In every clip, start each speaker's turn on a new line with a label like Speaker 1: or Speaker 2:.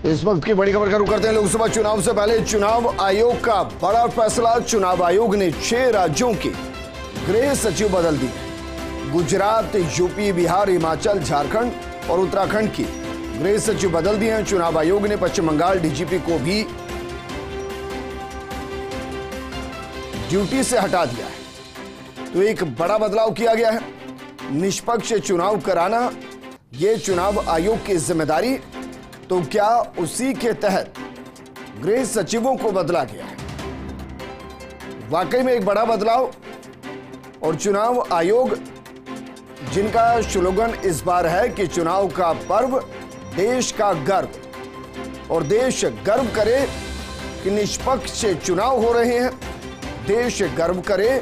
Speaker 1: इस वक्त की बड़ी खबर का रुख करते हैं। लोकसभा चुनाव से पहले चुनाव आयोग का बड़ा फैसला। चुनाव आयोग ने 6 राज्यों के गृह सचिव बदल दिए। गुजरात, यूपी, बिहार, हिमाचल, झारखंड और उत्तराखंड की गृह सचिव बदल दिए हैं। चुनाव आयोग ने पश्चिम बंगाल डीजीपी को भी ड्यूटी से हटा दिया है। तो एक बड़ा बदलाव किया गया है। निष्पक्ष चुनाव कराना यह चुनाव आयोग की जिम्मेदारी। तो क्या उसी के तहत गृह सचिवों को बदला गया है? वाकई में एक बड़ा बदलाव। और चुनाव आयोग जिनका स्लोगन इस बार है कि चुनाव का पर्व देश का गर्व, और देश गर्व करे कि निष्पक्ष चुनाव हो रहे हैं। देश गर्व करे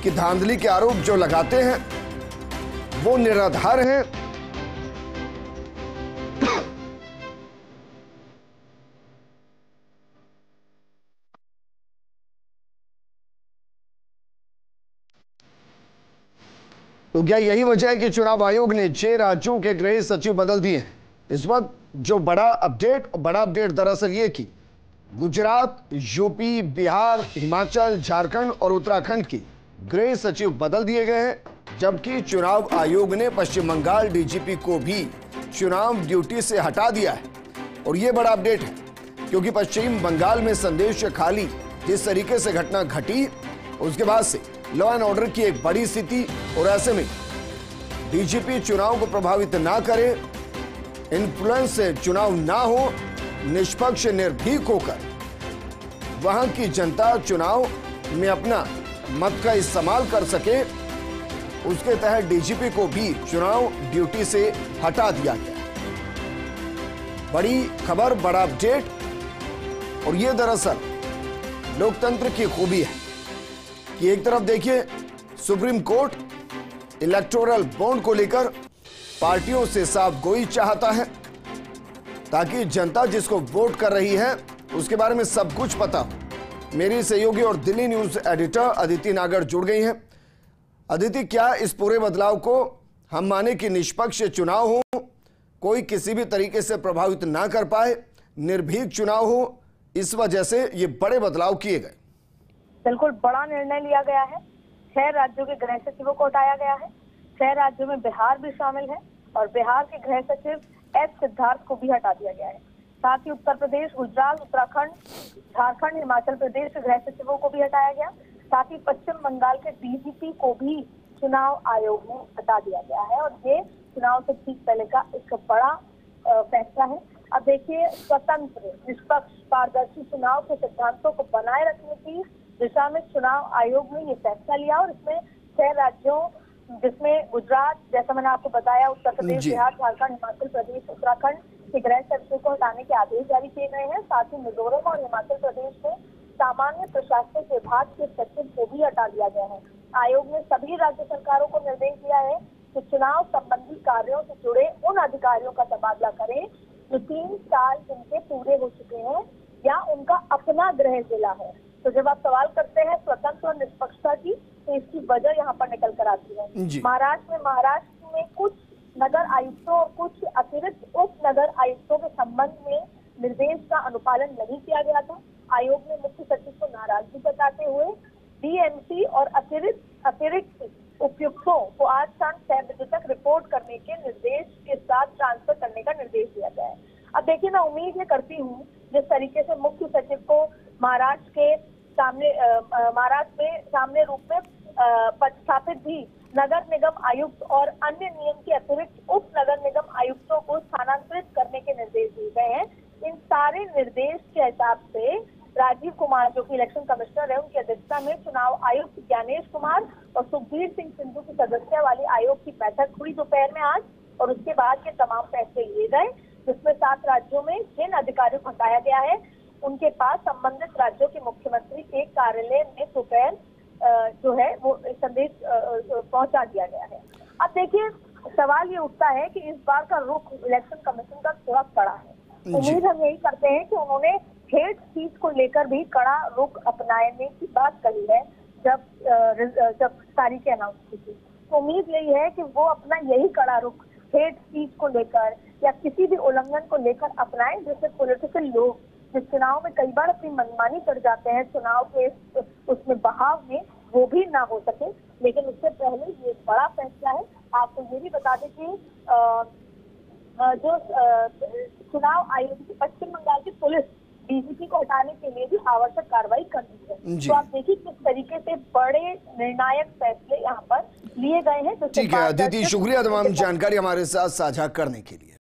Speaker 1: कि धांधली के आरोप जो लगाते हैं वो निराधार हैं। तो क्या यही वजह है कि चुनाव आयोग ने 6 राज्यों के गृह सचिव बदल दिए हैं? इस वक्त जो बड़ा अपडेट दरअसल ये कि गुजरात, यूपी, बिहार, हिमाचल, झारखंड और उत्तराखंड की गृह सचिव बदल दिए गए हैं, जबकि चुनाव आयोग ने पश्चिम बंगाल डीजीपी को भी चुनाव ड्यूटी से हटा दिया है। और यह बड़ा अपडेट है क्योंकि पश्चिम बंगाल में संदेश खाली जिस तरीके से घटना घटी, उसके बाद से लॉ एंड ऑर्डर की एक बड़ी स्थिति। और ऐसे में डीजीपी चुनाव को प्रभावित ना करे, इन्फ्लुएंस से चुनाव ना हो, निष्पक्ष निर्भीक होकर वहां की जनता चुनाव में अपना मत का इस्तेमाल कर सके, उसके तहत डीजीपी को भी चुनाव ड्यूटी से हटा दिया गया। बड़ी खबर, बड़ा अपडेट। और यह दरअसल लोकतंत्र की खूबी है कि एक तरफ देखिए सुप्रीम कोर्ट इलेक्टोरल बॉन्ड को लेकर पार्टियों से साफ गोई चाहता है ताकि जनता जिसको वोट कर रही है उसके बारे में सब कुछ पता हो। मेरी सहयोगी और दिल्ली न्यूज एडिटर अदिति नागर जुड़ गई हैं। अदिति, क्या इस पूरे बदलाव को हम माने कि निष्पक्ष चुनाव हो, कोई किसी भी तरीके से प्रभावित ना कर पाए, निर्भीक चुनाव हो, इस वजह से ये बड़े बदलाव किए गए?
Speaker 2: बिल्कुल बड़ा निर्णय लिया गया है। 6 राज्यों के गृह सचिवों को हटाया गया है। 6 राज्यों में बिहार भी शामिल है और बिहार के गृह सचिव एस सिद्धार्थ को भी हटा दिया गया है। साथ ही उत्तर प्रदेश, गुजरात, उत्तराखंड, झारखंड, हिमाचल प्रदेश के गृह सचिवों को भी हटाया गया। साथ ही पश्चिम बंगाल के डीजीपी को भी चुनाव आयोग ने हटा दिया गया है। और ये चुनाव से ठीक पहले का एक बड़ा फैसला है। अब देखिए, स्वतंत्र, निष्पक्ष, पारदर्शी चुनाव के सिद्धांतों को बनाए रखने की दिशा में चुनाव आयोग ने ये फैसला लिया। और इसमें 6 राज्यों जिसमें गुजरात, जैसा मैंने आपको बताया, उत्तर प्रदेश, बिहार, झारखंड, हिमाचल प्रदेश, उत्तराखंड के गृह सचिव को हटाने के आदेश जारी किए गए हैं। साथ ही मिजोरम और हिमाचल प्रदेश में सामान्य प्रशासनिक विभाग के सचिव को भी हटा दिया गया है। आयोग ने सभी राज्य सरकारों को निर्देश दिया है कि चुनाव संबंधी कार्यों से जुड़े उन अधिकारियों का तबादला करें जो 3 साल जिनके पूरे हो चुके हैं या उनका अपना गृह जिला है। तो जब आप सवाल करते हैं स्वतंत्र और निष्पक्षता की, तो इसकी वजह यहाँ पर निकल कर आती है। महाराष्ट्र में कुछ नगर आयुक्तों और कुछ अतिरिक्त उप नगर आयुक्तों के संबंध में निर्देश का अनुपालन नहीं किया गया था। आयोग ने मुख्य सचिव को नाराजगी जताते हुए डीएमसी और अतिरिक्त उपायुक्तों को आज शाम 6 बजे तक रिपोर्ट करने के निर्देश के साथ ट्रांसफर करने का निर्देश दिया गया है। अब देखिए, मैं उम्मीद ये करती हूँ जिस तरीके से मुख्य सचिव को महाराष्ट्र में सामने रूप में स्थापित भी नगर निगम आयुक्त और अन्य नियम के अतिरिक्त उप नगर निगम आयुक्तों को स्थानांतरित करने के निर्देश दिए गए हैं। इन सारे निर्देश के हिसाब से राजीव कुमार, जो कि इलेक्शन कमिश्नर है, उनकी अध्यक्षता में चुनाव आयुक्त ज्ञानेश कुमार और सुखबीर सिंह सिंधु की सदस्य वाली आयोग की बैठक हुई दोपहर में आज। और उसके बाद ये तमाम फैसले लिए गए, जिसमें 7 राज्यों में जिन अधिकारियों को हटाया गया है उनके पास संबंधित राज्यों के मुख्यमंत्री के कार्यालय में दोपहर जो है वो संदेश पहुंचा दिया गया है। अब देखिए, सवाल ये उठता है कि इस बार का रुख इलेक्शन कमीशन का थोड़ा कड़ा है। उम्मीद हम यही करते हैं कि उन्होंने हेट स्पीच को लेकर भी कड़ा रुख अपनाने की बात कही है जब तारीखें अनाउंस की थी। तो उम्मीद यही है कि वो अपना यही कड़ा रुख हेट स्पीच को लेकर या किसी भी उल्लंघन को लेकर अपनाएं, जिससे पॉलिटिकल लोग जिस चुनाव में कई बार अपनी मनमानी कर जाते हैं चुनाव के उसमें बहाव में, वो भी ना हो सके। लेकिन उससे पहले ये बड़ा फैसला है। आपको ये भी बता दें कि जो चुनाव आयोग की पश्चिम बंगाल की पुलिस डीजीपी को हटाने के लिए भी आवश्यक कार्रवाई कर दी है। तो आप देखिए किस तरीके से बड़े निर्णायक फैसले यहाँ पर लिए गए हैं।
Speaker 1: ठीक है अदिति, शुक्रिया तमाम जानकारी हमारे साथ साझा करने के लिए।